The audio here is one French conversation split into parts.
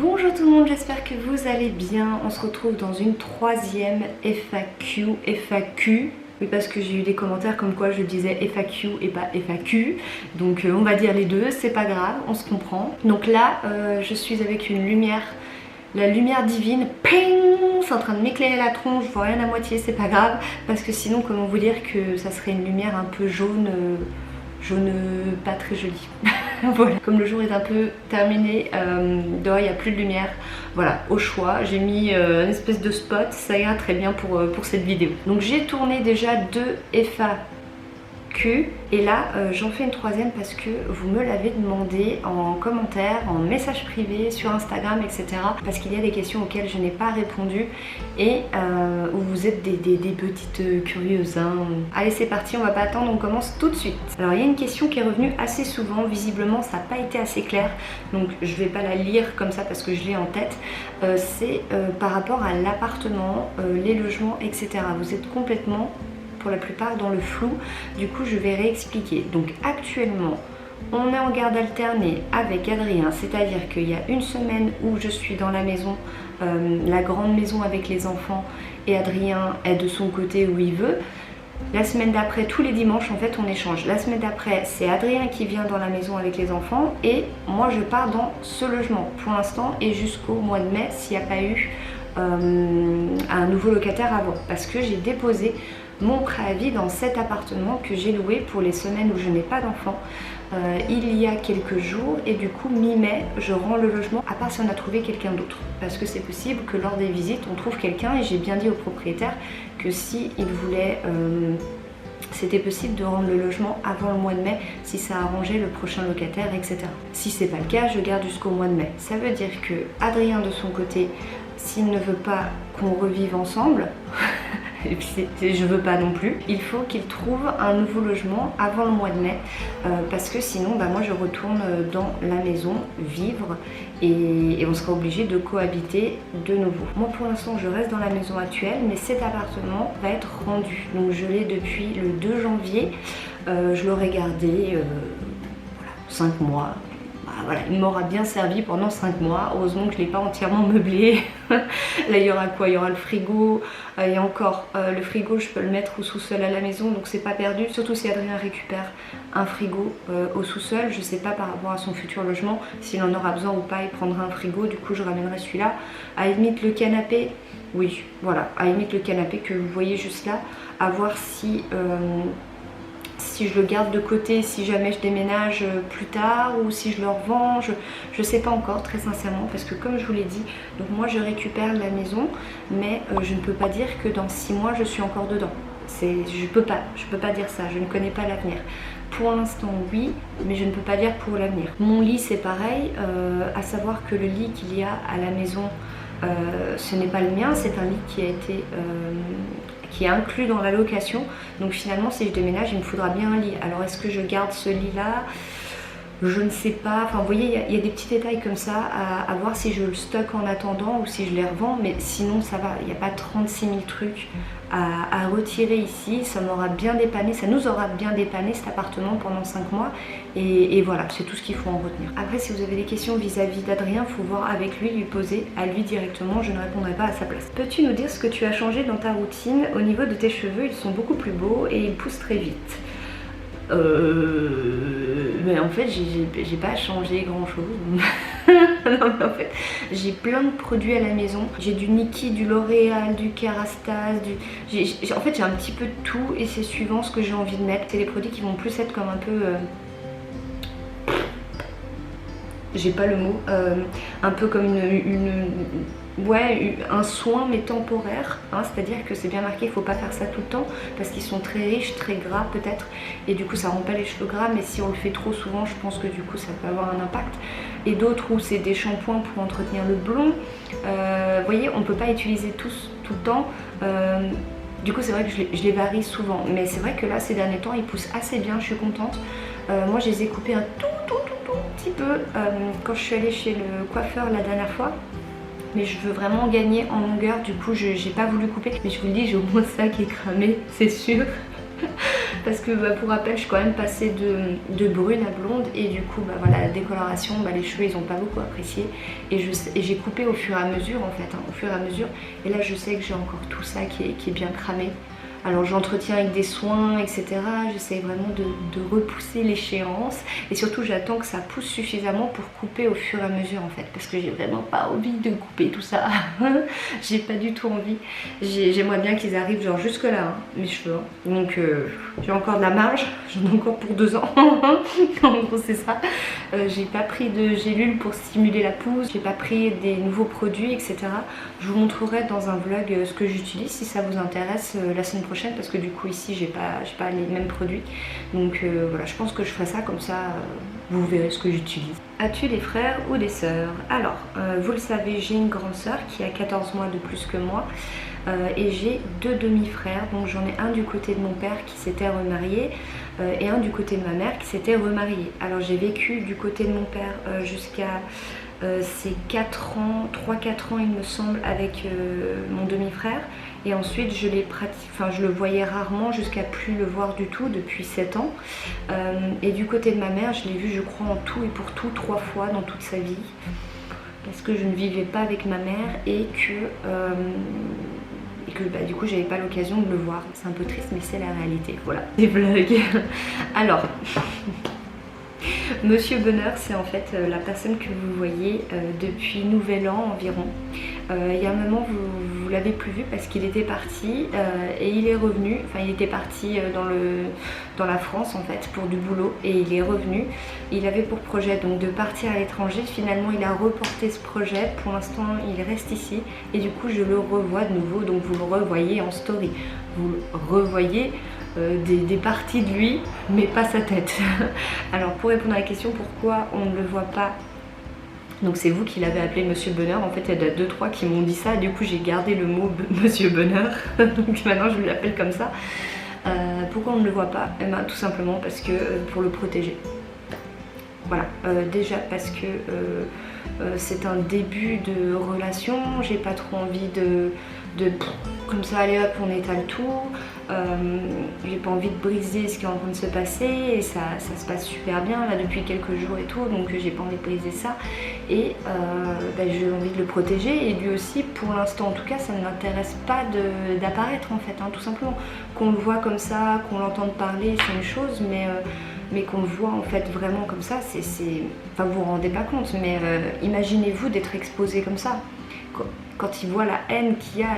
Bonjour tout le monde, j'espère que vous allez bien. On se retrouve dans une troisième FAQ. Oui, parce que j'ai eu des commentaires comme quoi je disais FAQ et pas FAQ. Donc on va dire les deux, c'est pas grave, on se comprend. Donc là, je suis avec une lumière, la lumière divine. Ping, c'est en train de m'éclairer la tronche, je vois rien à moitié, c'est pas grave. Parce que sinon, comment vous dire que ça serait une lumière un peu jaune, jaune pas très jolie. Voilà, comme le jour est un peu terminé, dehors il n'y a plus de lumière. Voilà, au choix, j'ai mis une espèce de spot, ça ira très bien pour cette vidéo. Donc j'ai tourné déjà 2 FAQ et là j'en fais une troisième parce que vous me l'avez demandé en commentaire, en message privé, sur Instagram, etc. Parce qu'il y a des questions auxquelles je n'ai pas répondu et où vous êtes des petites curieuses. Hein. Allez, c'est parti, on va pas attendre, on commence tout de suite. Alors il y a une question qui est revenue assez souvent, visiblement ça n'a pas été assez clair, donc je vais pas la lire comme ça parce que je l'ai en tête. C'est par rapport à l'appartement, les logements, etc. Vous êtes complètement, pour la plupart, dans le flou. Du coup je vais réexpliquer. Donc actuellement on est en garde alternée avec Adrien, c'est-à-dire qu'il y a une semaine où je suis dans la maison, la grande maison avec les enfants, et Adrien est de son côté où il veut. La semaine d'après, tous les dimanches en fait on échange. La semaine d'après c'est Adrien qui vient dans la maison avec les enfants et moi je pars dans ce logement pour l'instant et jusqu'au mois de mai s'il n'y a pas eu un nouveau locataire avant, parce que j'ai déposé mon préavis dans cet appartement que j'ai loué pour les semaines où je n'ai pas d'enfant il y a quelques jours, et du coup mi-mai je rends le logement, à part si on a trouvé quelqu'un d'autre, parce que c'est possible que lors des visites on trouve quelqu'un, et j'ai bien dit au propriétaire que si il voulait c'était possible de rendre le logement avant le mois de mai si ça arrangeait le prochain locataire, etc. Si c'est pas le cas, je garde jusqu'au mois de mai. Ça veut dire que Adrien de son côté, s'il ne veut pas qu'on revive ensemble, et puis je veux pas non plus, il faut qu'il trouve un nouveau logement avant le mois de mai, parce que sinon moi je retourne dans la maison vivre et on sera obligé de cohabiter de nouveau. Moi pour l'instant je reste dans la maison actuelle, mais cet appartement va être rendu, donc je l'ai depuis le 2 janvier, je l'aurais gardé 5 mois. Voilà, il m'aura bien servi pendant 5 mois. Heureusement que je ne l'ai pas entièrement meublé. Là il y aura quoi? Il y aura le frigo, il y a encore le frigo, je peux le mettre au sous-sol à la maison, donc c'est pas perdu. Surtout si Adrien récupère un frigo au sous-sol. Je sais pas par rapport à son futur logement s'il en aura besoin ou pas, il prendra un frigo, du coup je ramènerai celui-là. À la limite le canapé, oui voilà, à la limite le canapé que vous voyez juste là, à voir si je le garde de côté si jamais je déménage plus tard, ou si je le revends, je sais pas encore très sincèrement, parce que comme je vous l'ai dit, donc moi je récupère la maison, mais je ne peux pas dire que dans 6 mois je suis encore dedans. Je peux pas dire ça, je ne connais pas l'avenir. Pour l'instant oui, mais je ne peux pas dire pour l'avenir. Mon lit c'est pareil, à savoir que le lit qu'il y a à la maison, ce n'est pas le mien, c'est un lit qui a été qui est inclus dans la location, donc finalement si je déménage il me faudra bien un lit. Alors est-ce que je garde ce lit là? Je ne sais pas, enfin vous voyez il y a des petits détails comme ça à voir si je le stocke en attendant ou si je les revends, mais sinon ça va, il n'y a pas 36 000 trucs à retirer ici. Ça m'aura bien dépanné, ça nous aura bien dépanné cet appartement pendant 5 mois et voilà, c'est tout ce qu'il faut en retenir. Après si vous avez des questions vis-à-vis d'Adrien, il faut voir avec lui, lui poser à lui directement, je ne répondrai pas à sa place. Peux-tu nous dire ce que tu as changé dans ta routine au niveau de tes cheveux? Ils sont beaucoup plus beaux et ils poussent très vite. Mais en fait j'ai pas changé grand chose. Non mais en fait j'ai plein de produits à la maison, j'ai du Niki, du L'Oréal, du Kérastase, en fait j'ai un petit peu de tout et c'est suivant ce que j'ai envie de mettre. C'est des produits qui vont plus être comme un peu j'ai pas le mot, un peu comme un soin mais temporaire, hein, c'est-à-dire que c'est bien marqué, il faut pas faire ça tout le temps parce qu'ils sont très riches, très gras peut-être, et du coup ça rend pas les cheveux gras, mais si on le fait trop souvent je pense que du coup ça peut avoir un impact. Et d'autres où c'est des shampoings pour entretenir le blond, vous voyez on peut pas utiliser tous tout le temps, du coup c'est vrai que je les varie souvent, mais c'est vrai que là ces derniers temps ils poussent assez bien, je suis contente. Moi je les ai coupés un tout petit peu quand je suis allée chez le coiffeur la dernière fois, mais je veux vraiment gagner en longueur, du coup j'ai pas voulu couper, mais je vous le dis j'ai au moins ça qui est cramé, c'est sûr. parce que pour rappel je suis quand même passée de brune à blonde et du coup voilà, la décoloration, les cheveux ils ont pas beaucoup apprécié et j'ai coupé au fur et à mesure en fait, au fur et à mesure, et là je sais que j'ai encore tout ça qui est bien cramé. Alors j'entretiens avec des soins, etc. J'essaie vraiment de repousser l'échéance et surtout j'attends que ça pousse suffisamment pour couper au fur et à mesure en fait, parce que j'ai vraiment pas envie de couper tout ça. J'ai pas du tout envie. J'aimerais bien qu'ils arrivent genre jusque là, mes cheveux. Donc j'ai encore de la marge, j'en ai encore pour 2 ans. En gros c'est ça. J'ai pas pris de gélule pour stimuler la pousse, j'ai pas pris des nouveaux produits, etc. Je vous montrerai dans un vlog ce que j'utilise si ça vous intéresse la semaine prochaine, parce que du coup ici j'ai pas les mêmes produits. Donc voilà, je pense que je ferai ça comme ça, vous verrez ce que j'utilise. As-tu des frères ou des sœurs? Alors, vous le savez, j'ai une grande sœur qui a 14 mois de plus que moi. Et j'ai 2 demi-frères, donc j'en ai un du côté de mon père qui s'était remarié et un du côté de ma mère qui s'était remarié. Alors j'ai vécu du côté de mon père jusqu'à ces 3-4 ans il me semble avec mon demi-frère, et ensuite je le voyais rarement jusqu'à plus le voir du tout depuis 7 ans. Et du côté de ma mère je l'ai vu je crois en tout et pour tout 3 fois dans toute sa vie, parce que je ne vivais pas avec ma mère et que du coup j'avais pas l'occasion de le voir. C'est un peu triste mais c'est la réalité, voilà. Des vlogs. Alors Monsieur Bonheur, c'est en fait la personne que vous voyez depuis Nouvel An environ. Il y a un moment vous l'avez plus vu parce qu'il était parti et il est revenu. Enfin il était parti dans la France en fait pour du boulot et il est revenu. Il avait pour projet donc de partir à l'étranger. Finalement il a reporté ce projet. Pour l'instant il reste ici et du coup je le revois de nouveau. Donc vous le revoyez en story. Vous le revoyez des parties de lui mais pas sa tête. Alors pour répondre à la question pourquoi on ne le voit pas, donc c'est vous qui l'avez appelé Monsieur Bonheur, en fait il y a 2-3 qui m'ont dit ça, du coup j'ai gardé le mot Monsieur Bonheur. Donc maintenant je l'appelle comme ça. Pourquoi on ne le voit pas? Eh ben, tout simplement parce que pour le protéger. Voilà, déjà parce que c'est un début de relation, j'ai pas trop envie de comme ça allez hop on étale tout, j'ai pas envie de briser ce qui est en train de se passer et ça se passe super bien là depuis quelques jours et tout, donc j'ai pas envie de briser ça et j'ai envie de le protéger, et lui aussi pour l'instant en tout cas ça ne m'intéresse pas d'apparaître en fait, hein, tout simplement. Qu'on le voit comme ça, qu'on l'entende parler c'est une chose, mais qu'on le voit en fait vraiment comme ça, enfin vous vous rendez pas compte, mais imaginez-vous d'être exposé comme ça. Quand il voit la haine qu'il y a,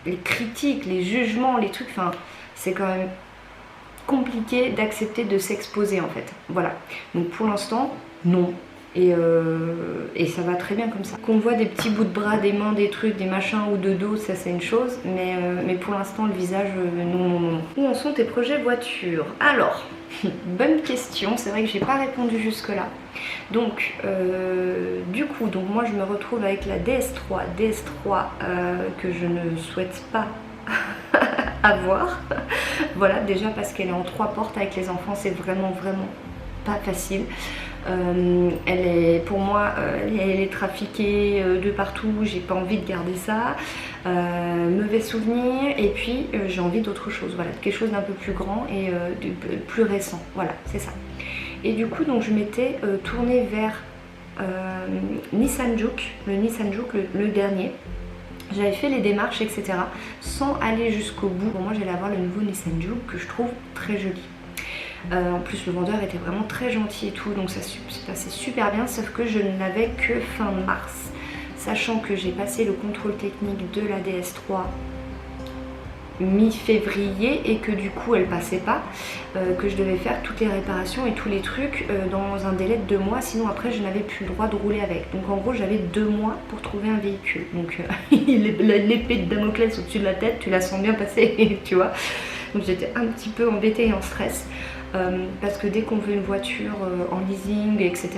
les critiques, les jugements, les trucs, enfin c'est quand même compliqué d'accepter de s'exposer en fait. Voilà, donc pour l'instant non. Et ça va très bien comme ça. Qu'on voit des petits bouts de bras, des mains, des trucs, des machins ou de dos, ça c'est une chose, mais pour l'instant le visage, non. Où en sont tes projets voitures? Alors, bonne question, c'est vrai que j'ai pas répondu jusque là. Donc du coup, moi je me retrouve avec la DS3 que je ne souhaite pas avoir. Voilà, déjà parce qu'elle est en 3 portes avec les enfants, c'est vraiment pas facile. Elle est, pour moi, elle est trafiquée de partout, j'ai pas envie de garder ça. Mauvais souvenir, et puis j'ai envie d'autre chose, voilà, quelque chose d'un peu plus grand et plus récent, voilà, c'est ça. Et du coup, donc je m'étais tournée vers Nissan Juke, le dernier. J'avais fait les démarches, etc. sans aller jusqu'au bout. Bon, moi j'allais avoir le nouveau Nissan Juke que je trouve très joli. En plus le vendeur était vraiment très gentil et tout, donc ça s'est passé super bien, sauf que je ne l'avais que fin mars, sachant que j'ai passé le contrôle technique de la DS3 mi-février et que du coup elle passait pas, que je devais faire toutes les réparations et tous les trucs dans un délai de 2 mois, sinon après je n'avais plus le droit de rouler avec. Donc en gros j'avais 2 mois pour trouver un véhicule, donc l'épée de Damoclès au-dessus de la tête, tu la sens bien passer, tu vois. Donc j'étais un petit peu embêtée et en stress. Parce que dès qu'on veut une voiture en leasing, etc.,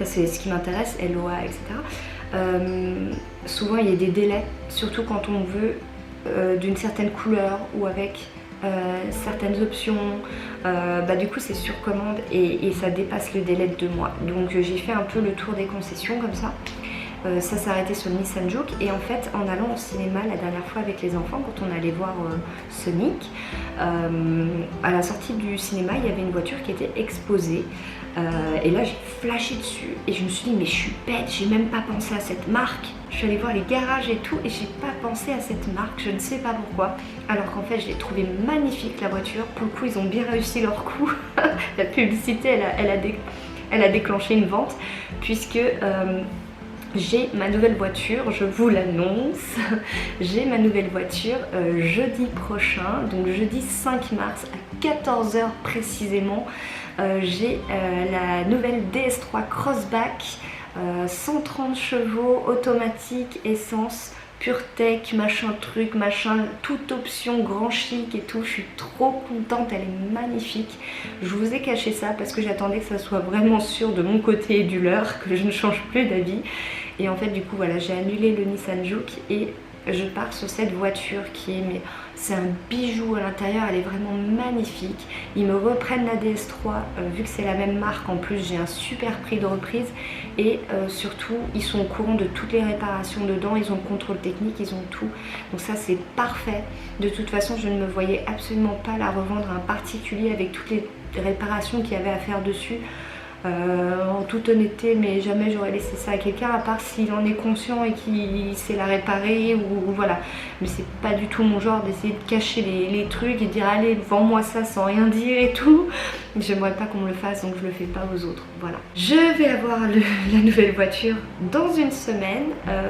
c'est ce qui m'intéresse, LOA, etc., souvent il y a des délais, surtout quand on veut d'une certaine couleur ou avec certaines options, du coup c'est sur commande et ça dépasse le délai de 2 mois. Donc j'ai fait un peu le tour des concessions comme ça. Ça s'arrêtait sur le Nissan Juke et en fait en allant au cinéma la dernière fois avec les enfants quand on allait voir Sonic, à la sortie du cinéma il y avait une voiture qui était exposée et là j'ai flashé dessus et je me suis dit mais je suis bête, j'ai même pas pensé à cette marque. Je suis allée voir les garages et tout et j'ai pas pensé à cette marque, je ne sais pas pourquoi. Alors qu'en fait je l'ai trouvée magnifique la voiture, pour le coup ils ont bien réussi leur coup. La publicité elle a déclenché une vente puisque j'ai ma nouvelle voiture, je vous l'annonce, j'ai ma nouvelle voiture jeudi prochain, donc jeudi 5 mars à 14 h précisément. J'ai la nouvelle DS3 Crossback, 130 chevaux, automatique, essence, PureTech, machin truc, machin, toute option, grand chic et tout. Je suis trop contente, elle est magnifique. Je vous ai caché ça parce que j'attendais que ça soit vraiment sûr de mon côté et du leur, que je ne change plus d'avis. Et en fait du coup voilà, j'ai annulé le Nissan Juke et je pars sur cette voiture qui est, mais c'est un bijou à l'intérieur, elle est vraiment magnifique. Ils me reprennent la DS3 vu que c'est la même marque, en plus j'ai un super prix de reprise et surtout ils sont au courant de toutes les réparations dedans, ils ont le contrôle technique, ils ont tout, donc ça c'est parfait. De toute façon je ne me voyais absolument pas la revendre à un particulier avec toutes les réparations qu'il y avait à faire dessus. En toute honnêteté, mais jamais j'aurais laissé ça à quelqu'un à part s'il en est conscient et qu'il sait la réparer ou voilà. Mais c'est pas du tout mon genre d'essayer de cacher les trucs et de dire allez vends-moi ça sans rien dire et tout. J'aimerais pas qu'on me le fasse donc je le fais pas aux autres, voilà. Je vais avoir la nouvelle voiture dans une semaine.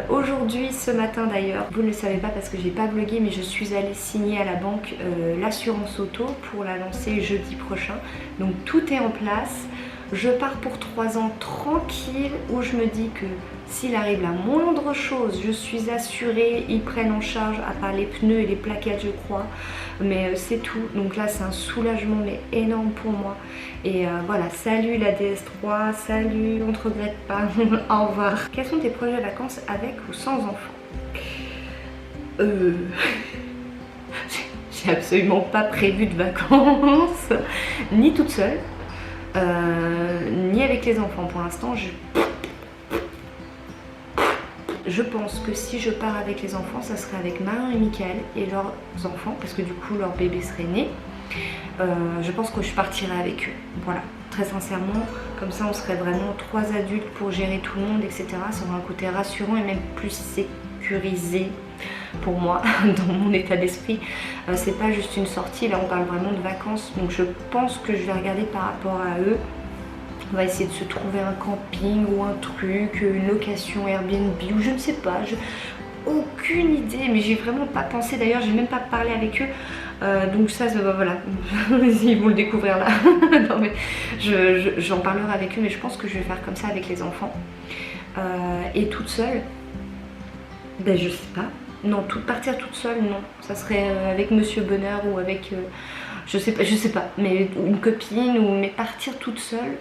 Aujourd'hui, ce matin d'ailleurs, vous ne le savez pas parce que j'ai pas vlogué, mais je suis allée signer à la banque l'assurance auto pour la lancer jeudi prochain. Donc tout est en place. Je pars pour 3 ans tranquille où je me dis que s'il arrive la moindre chose, je suis assurée, ils prennent en charge à part les pneus et les plaquettes je crois, mais c'est tout. Donc là c'est un soulagement mais énorme pour moi. Et voilà, salut la DS3, salut, on te regrette pas, au revoir. Quels sont tes projets vacances avec ou sans enfants? J'ai absolument pas prévu de vacances, ni toute seule. Ni avec les enfants pour l'instant. Je pense que si je pars avec les enfants, ça serait avec Marion et Michael et leurs enfants parce que du coup leur bébé serait né. Je pense que je partirai avec eux, voilà, très sincèrement, comme ça on serait vraiment 3 adultes pour gérer tout le monde, etc. Ça aurait un côté rassurant et même plus sécurisé pour moi dans mon état d'esprit. C'est pas juste une sortie, là on parle vraiment de vacances, donc je pense que je vais regarder par rapport à eux. On va essayer de se trouver un camping ou un truc, une location Airbnb ou je ne sais pas, aucune idée, mais j'ai vraiment pas pensé, d'ailleurs j'ai même pas parlé avec eux, donc ça voilà, ils vont le découvrir là. Non mais j'en parlerai avec eux, mais je pense que je vais faire comme ça avec les enfants. Et toute seule, ben je sais pas. Non, partir toute seule, non. Ça serait avec Monsieur Bonheur ou avec, je sais pas, mais une copine mais partir toute seule,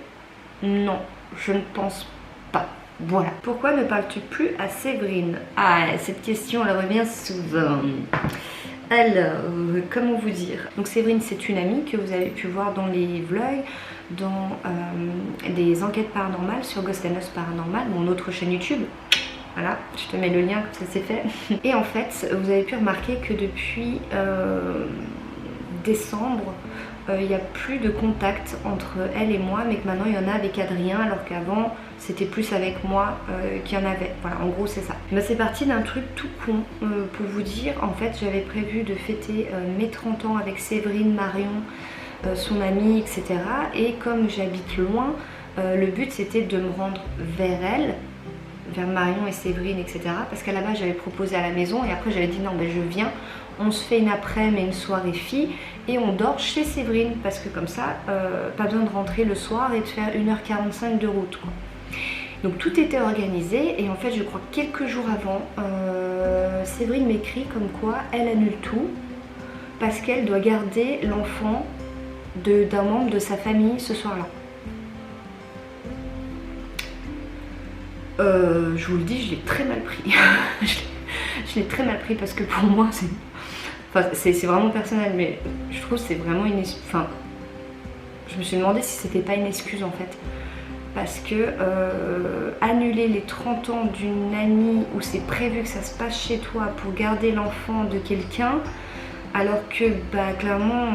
non, je ne pense pas. Voilà. Pourquoi ne parles-tu plus à Séverine? Ah, cette question, elle revient souvent. Alors, comment vous dire? Donc Séverine, c'est une amie que vous avez pu voir dans les vlogs, dans des enquêtes paranormales sur Ghost and Us Paranormal, mon autre chaîne YouTube. Voilà, je te mets le lien comme ça c'est fait. Et en fait, vous avez pu remarquer que depuis décembre, il n'y a plus de contact entre elle et moi, mais que maintenant il y en a avec Adrien, alors qu'avant c'était plus avec moi qu'il y en avait. Voilà, en gros c'est ça. Ben, c'est parti d'un truc tout con, pour vous dire. En fait, j'avais prévu de fêter mes 30 ans avec Séverine, Marion, son amie, etc. Et comme j'habite loin, le but c'était de me rendre vers elle, vers Marion et Séverine, etc. Parce qu'à la base j'avais proposé à la maison et après j'avais dit non ben je viens, on se fait une après-midi et une soirée fille et on dort chez Séverine parce que comme ça pas besoin de rentrer le soir et de faire 1h45 de route quoi. Donc tout était organisé et en fait je crois que quelques jours avant Séverine m'écrit comme quoi elle annule tout parce qu'elle doit garder l'enfant d'un membre de sa famille ce soir-là. Je vous le dis, je l'ai très mal pris. Je l'ai très mal pris parce que pour moi c'est vraiment personnel, mais je trouve que c'est vraiment une excuse. Enfin, je me suis demandé si c'était pas une excuse en fait. parce que annuler les 30 ans d'une amie où c'est prévu que ça se passe chez toi pour garder l'enfant de quelqu'un, alors que bah, clairement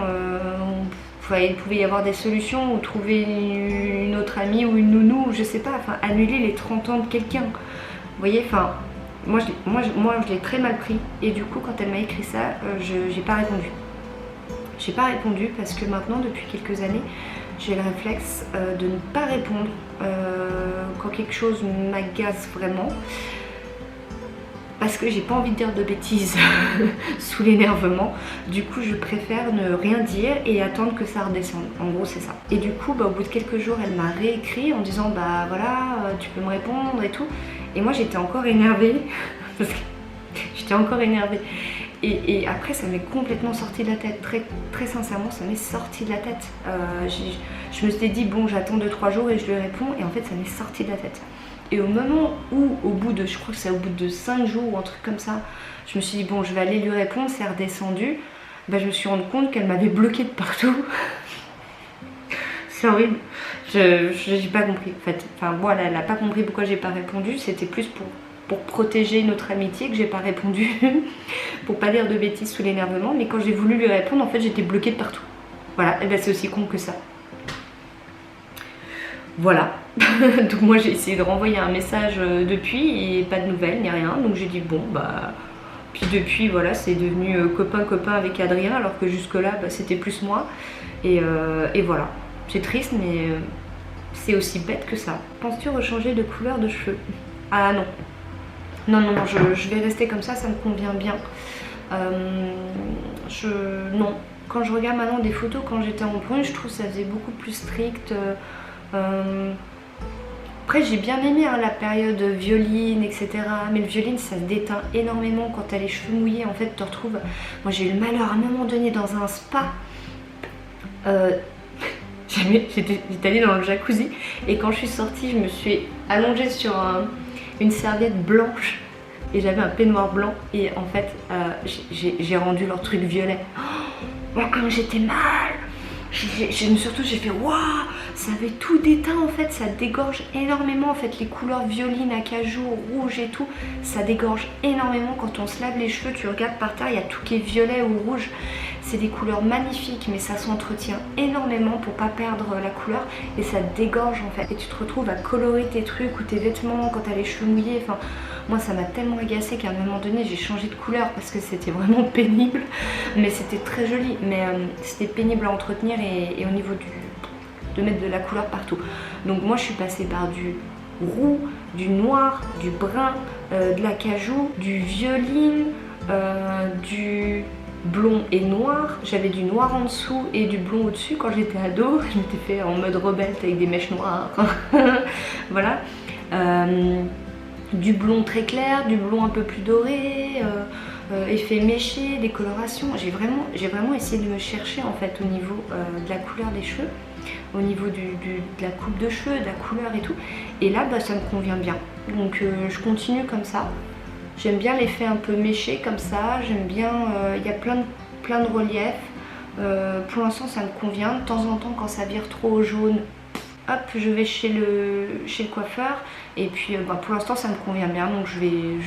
il pouvait y avoir des solutions ou trouver une autre amie ou une nounou, je sais pas, enfin annuler les 30 ans de quelqu'un. Vous voyez, enfin moi je l'ai très mal pris et du coup quand elle m'a écrit ça, j'ai pas répondu. J'ai pas répondu parce que maintenant depuis quelques années j'ai le réflexe de ne pas répondre quand quelque chose m'agace vraiment. Parce que j'ai pas envie de dire de bêtises sous l'énervement. Du coup je préfère ne rien dire et attendre que ça redescende. En gros c'est ça. Et du coup bah, au bout de quelques jours elle m'a réécrit en disant bah voilà tu peux me répondre et tout. Et moi j'étais encore énervée. Parce que j'étais encore énervée. Et après ça m'est complètement sorti de la tête. Très sincèrement ça m'est sorti de la tête. Je me suis dit bon j'attends 2-3 jours et je lui réponds. Et en fait ça m'est sorti de la tête. Et au moment où, au bout de, je crois que c'est au bout de 5 jours ou un truc comme ça, je me suis dit bon je vais aller lui répondre, c'est redescendu, bah, je me suis rendu compte qu'elle m'avait bloqué de partout. C'est horrible, j'ai pas compris en fait. Enfin voilà, elle a pas compris pourquoi j'ai pas répondu, c'était plus pour protéger notre amitié que j'ai pas répondu, pour pas dire de bêtises sous l'énervement, mais quand j'ai voulu lui répondre en fait j'étais bloquée de partout. Voilà, et ben c'est aussi con que ça. Voilà, donc moi j'ai essayé de renvoyer un message depuis et pas de nouvelles ni rien, donc j'ai dit bon bah... Puis depuis voilà c'est devenu copain avec Adrien alors que jusque là bah, c'était plus moi et voilà, c'est triste mais c'est aussi bête que ça. Penses-tu rechanger de couleur de cheveux? Ah non, non, je vais rester comme ça me convient bien. Non, quand je regarde maintenant des photos quand j'étais en brune je trouve que ça faisait beaucoup plus strict. Après j'ai bien aimé hein, la période violine etc, mais le violine ça se déteint énormément quand t'as les cheveux mouillés. En fait tu te retrouves, moi j'ai eu le malheur à un moment donné dans un spa, j'étais allée dans le jacuzzi et quand je suis sortie je me suis allongée sur une serviette blanche et j'avais un peignoir blanc et en fait j'ai rendu leur truc violet. Oh, comme j'étais mal. Surtout j'ai fait waouh, ça avait tout déteint en fait, ça dégorge énormément en fait, les couleurs violines, acajou, rouge et tout, ça dégorge énormément quand on se lave les cheveux, tu regardes par terre, il y a tout qui est violet ou rouge, c'est des couleurs magnifiques mais ça s'entretient énormément pour pas perdre la couleur et ça dégorge en fait et tu te retrouves à colorer tes trucs ou tes vêtements quand t'as les cheveux mouillés, enfin moi ça m'a tellement agacée qu'à un moment donné j'ai changé de couleur parce que c'était vraiment pénible mais c'était très joli, mais c'était pénible à entretenir et au niveau de mettre de la couleur partout. Donc moi je suis passée par du roux, du noir, du brun, de l'acajou, du violine, du blond et noir. J'avais du noir en dessous et du blond au dessus quand j'étais ado. Je m'étais fait en mode rebelle avec des mèches noires. Voilà. Du blond très clair, du blond un peu plus doré, effet méché, décoloration. J'ai vraiment essayé de me chercher en fait au niveau de la couleur des cheveux, au niveau de la coupe de cheveux, de la couleur et tout. Et là bah, ça me convient bien. Donc je continue comme ça. J'aime bien l'effet un peu méché comme ça. J'aime bien, il y a plein de relief. Pour l'instant ça me convient. De temps en temps quand ça vire trop au jaune, hop, je vais chez le coiffeur et puis bah, pour l'instant ça me convient bien donc je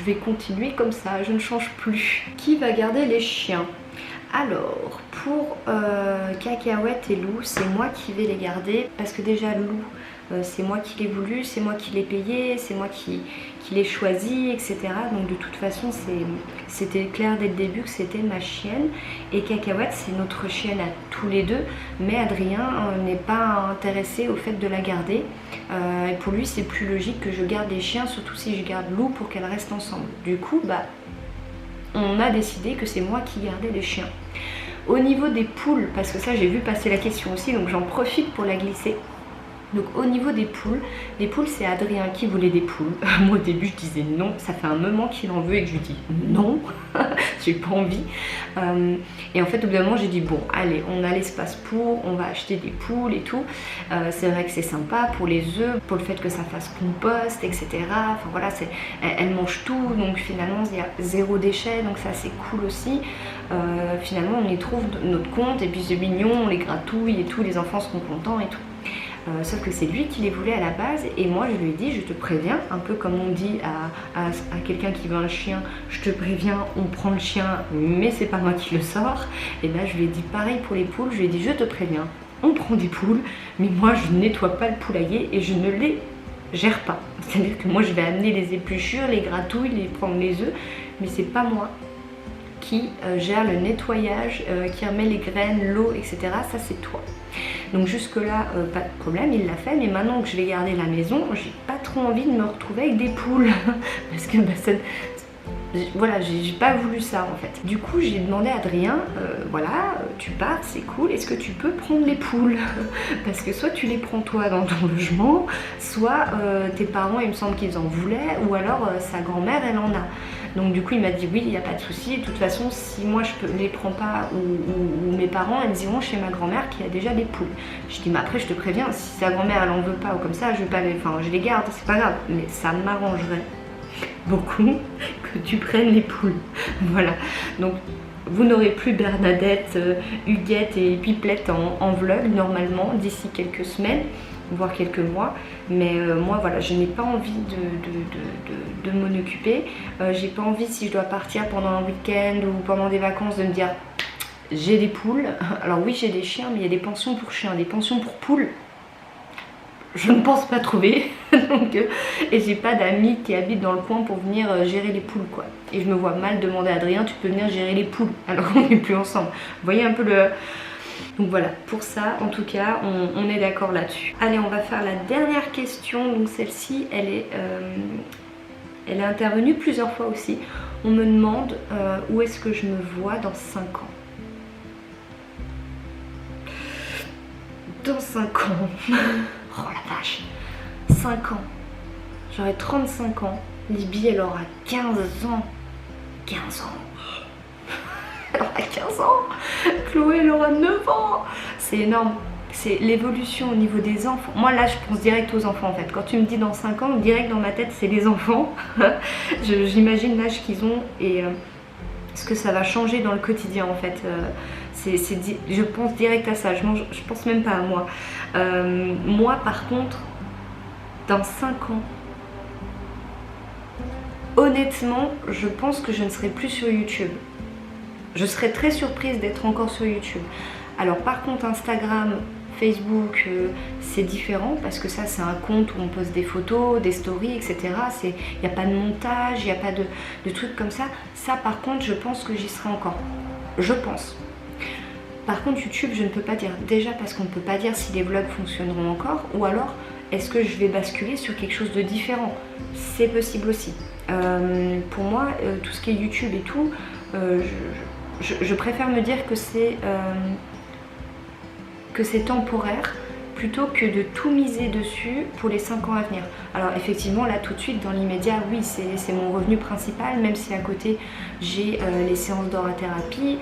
vais continuer comme ça, je ne change plus. Qui va garder les chiens? Alors pour Cacahuète et Lou, c'est moi qui vais les garder parce que déjà Lou c'est moi qui l'ai voulu, c'est moi qui l'ai payé, c'est moi qui l'ai choisi, etc. Donc de toute façon c'était clair dès le début que c'était ma chienne. Et Cacahuète c'est notre chienne à tous les deux, mais Adrien n'est pas intéressé au fait de la garder. Et pour lui c'est plus logique que je garde les chiens, surtout si je garde Lou pour qu'elles restent ensemble. Du coup bah on a décidé que c'est moi qui gardais les chiens. Au niveau des poules, parce que ça j'ai vu passer la question aussi donc j'en profite pour la glisser. Donc au niveau des poules, les poules c'est Adrien qui voulait des poules. Moi au début je disais non, ça fait un moment qu'il en veut et que je lui dis non, j'ai pas envie. Et en fait au bout d'un moment j'ai dit bon allez on a l'espace pour, on va acheter des poules et tout. C'est vrai que c'est sympa pour les œufs, pour le fait que ça fasse compost etc. Enfin voilà, elles mangent tout donc finalement il y a zéro déchet donc ça c'est cool aussi. Finalement on y trouve notre compte et puis c'est mignon, on les gratouille et tout, les enfants seront contents et tout. sauf que c'est lui qui les voulait à la base et moi je lui ai dit je te préviens, un peu comme on dit à quelqu'un qui veut un chien, je te préviens, on prend le chien mais c'est pas moi qui le sors. Et là je lui ai dit pareil pour les poules, je lui ai dit je te préviens, on prend des poules mais moi je nettoie pas le poulailler et je ne les gère pas. C'est-à-dire que moi je vais amener les épluchures, les gratouilles, les prendre les œufs, mais c'est pas moi qui gère le nettoyage, qui remet les graines, l'eau, etc. Ça c'est toi. Donc jusque là pas de problème, il l'a fait, mais maintenant que je vais garder la maison, j'ai pas trop envie de me retrouver avec des poules parce que bah, voilà, j'ai pas voulu ça en fait. Du coup j'ai demandé à Adrien, voilà, tu pars, c'est cool, est-ce que tu peux prendre les poules? Parce que soit tu les prends toi dans ton logement, soit tes parents il me semble qu'ils en voulaient, ou alors sa grand-mère elle en a. Donc du coup il m'a dit oui, il n'y a pas de souci. De toute façon si moi je les prends pas ou mes parents elles iront chez ma grand-mère qui a déjà des poules. Je dis mais après je te préviens, si sa grand-mère elle en veut pas ou comme ça, je vais pas les, enfin je les garde, c'est pas grave, mais ça m'arrangerait beaucoup que tu prennes les poules. Voilà, donc vous n'aurez plus Bernadette, Huguette et Pipelette en vlog normalement d'ici quelques semaines, voire quelques mois. Mais moi voilà, je n'ai pas envie de m'en occuper. J'ai pas envie, si je dois partir pendant un week-end ou pendant des vacances, de me dire j'ai des poules. Alors oui j'ai des chiens, mais il y a des pensions pour chiens, des pensions pour poules je ne pense pas trouver. Donc, et j'ai pas d'amis qui habitent dans le coin pour venir gérer les poules quoi. Et je me vois mal demander à Adrien tu peux venir gérer les poules alors qu'on n'est plus ensemble. Vous voyez un peu le... Donc voilà, pour ça en tout cas on est d'accord là-dessus. Allez, on va faire la dernière question. Donc celle-ci elle est intervenue plusieurs fois aussi. On me demande où est-ce que je me vois dans 5 ans. Dans 5 ans. Oh la vache, 5 ans, j'aurai 35 ans, Libye elle aura 15 ans, 15 ans, elle aura 15 ans, Chloé elle aura 9 ans, c'est énorme, c'est l'évolution au niveau des enfants. Moi là je pense direct aux enfants en fait, quand tu me dis dans 5 ans, direct dans ma tête c'est les enfants, j'imagine l'âge qu'ils ont et ce que ça va changer dans le quotidien en fait. Je pense direct à ça, je pense même pas à moi. Moi par contre, dans 5 ans, honnêtement, je pense que je ne serai plus sur YouTube. Je serais très surprise d'être encore sur YouTube. Alors par contre Instagram, Facebook, c'est différent parce que ça c'est un compte où on poste des photos, des stories, etc. Il n'y a pas de montage, il n'y a pas de trucs comme ça. Ça par contre je pense que j'y serai encore. Je pense. Par contre YouTube je ne peux pas dire, déjà parce qu'on ne peut pas dire si les vlogs fonctionneront encore, ou alors est-ce que je vais basculer sur quelque chose de différent. C'est possible aussi. Pour moi tout ce qui est YouTube et tout, je préfère me dire que c'est temporaire plutôt que de tout miser dessus pour les 5 ans à venir. Alors effectivement là tout de suite dans l'immédiat oui c'est mon revenu principal, même si à côté j'ai les séances d'aura-thérapie,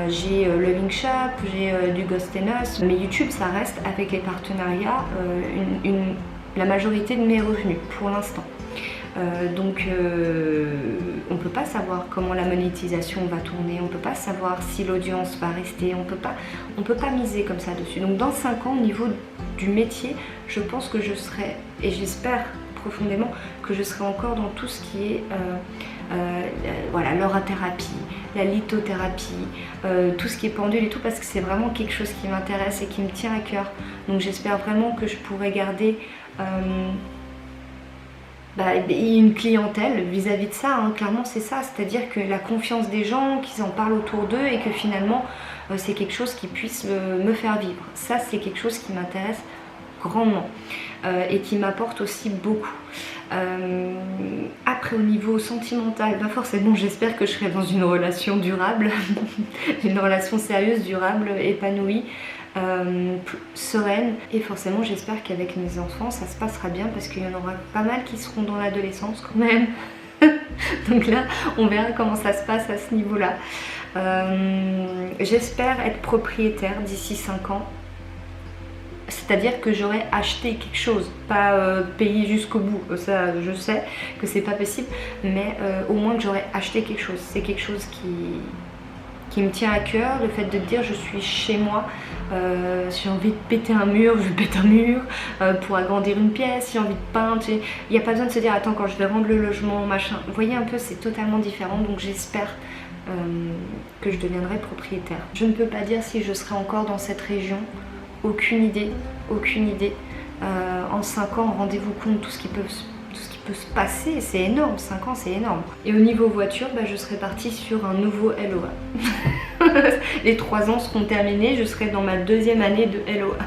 j'ai Loving Shop, j'ai du Ghost and Us, mais YouTube ça reste avec les partenariats la majorité de mes revenus pour l'instant. Donc on peut pas savoir comment la monétisation va tourner, on peut pas savoir si l'audience va rester, on peut pas miser comme ça dessus. Donc dans 5 ans au niveau du métier, je pense que je serai, et j'espère profondément que je serai encore dans tout ce qui est voilà, l'aura-thérapie, la lithothérapie, tout ce qui est pendule et tout, parce que c'est vraiment quelque chose qui m'intéresse et qui me tient à cœur. Donc j'espère vraiment que je pourrai garder une clientèle vis-à-vis de ça, hein. Clairement c'est ça, c'est-à-dire que la confiance des gens, qu'ils en parlent autour d'eux et que finalement c'est quelque chose qui puisse me faire vivre. Ça c'est quelque chose qui m'intéresse grandement et qui m'apporte aussi beaucoup. Après au niveau sentimental, forcément j'espère que je serai dans une relation durable, une relation sérieuse, durable, épanouie, sereine, et forcément j'espère qu'avec mes enfants ça se passera bien parce qu'il y en aura pas mal qui seront dans l'adolescence quand même. Donc là on verra comment ça se passe à ce niveau là. J'espère être propriétaire d'ici 5 ans. C'est-à-dire que j'aurais acheté quelque chose, pas payé jusqu'au bout, ça je sais que c'est pas possible, mais au moins que j'aurais acheté quelque chose. C'est quelque chose qui me tient à cœur, le fait de dire je suis chez moi. Si j'ai envie de péter un mur, je pète un mur, pour agrandir une pièce, si j'ai envie de peindre, il n'y a pas besoin de se dire attends quand je vais rendre le logement, machin. Vous voyez un peu, c'est totalement différent, donc j'espère que je deviendrai propriétaire. Je ne peux pas dire si je serai encore dans cette région, aucune idée, aucune idée. En 5 ans, rendez-vous compte tout ce qui peut se passer, c'est énorme, 5 ans c'est énorme. Et au niveau voiture, je serai partie sur un nouveau LOA. Les 3 ans seront terminés, je serai dans ma 2e année de LOA.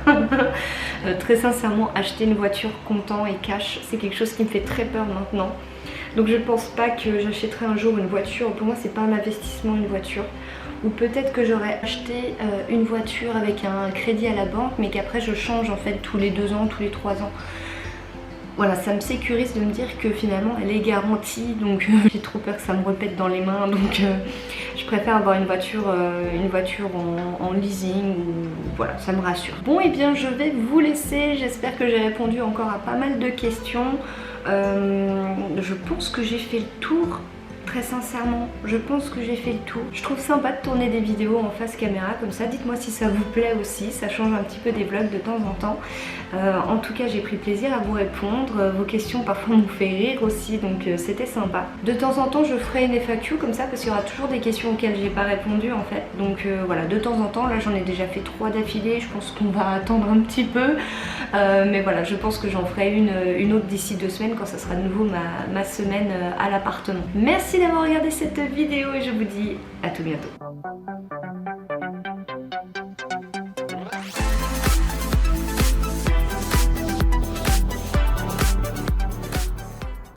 Très sincèrement, acheter une voiture comptant et cash, c'est quelque chose qui me fait très peur maintenant. Donc je pense pas que j'achèterai un jour une voiture, pour moi c'est pas un investissement une voiture. Ou peut-être que j'aurais acheté une voiture avec un crédit à la banque, mais qu'après je change en fait tous les 2 ans, tous les 3 ans. Voilà, ça me sécurise de me dire que finalement elle est garantie, donc j'ai trop peur que ça me repète dans les mains, donc je préfère avoir une voiture en leasing, ou voilà, ça me rassure. Bon, et bien je vais vous laisser, j'espère que j'ai répondu encore à pas mal de questions. Je pense que j'ai fait le tour. Très sincèrement, je pense que j'ai fait le tour. Je trouve sympa de tourner des vidéos en face caméra comme ça. Dites-moi si ça vous plaît aussi, ça change un petit peu des vlogs de temps en temps. En tout cas, j'ai pris plaisir à vous répondre. Vos questions parfois m'ont fait rire aussi, donc c'était sympa. De temps en temps, je ferai une FAQ comme ça parce qu'il y aura toujours des questions auxquelles j'ai pas répondu en fait. Donc voilà, de temps en temps, là j'en ai déjà fait 3 d'affilée. Je pense qu'on va attendre un petit peu. Mais voilà, je pense que j'en ferai une autre d'ici 2 semaines quand ça sera de nouveau ma semaine à l'appartement. Merci d'avoir regardé cette vidéo et je vous dis à tout bientôt.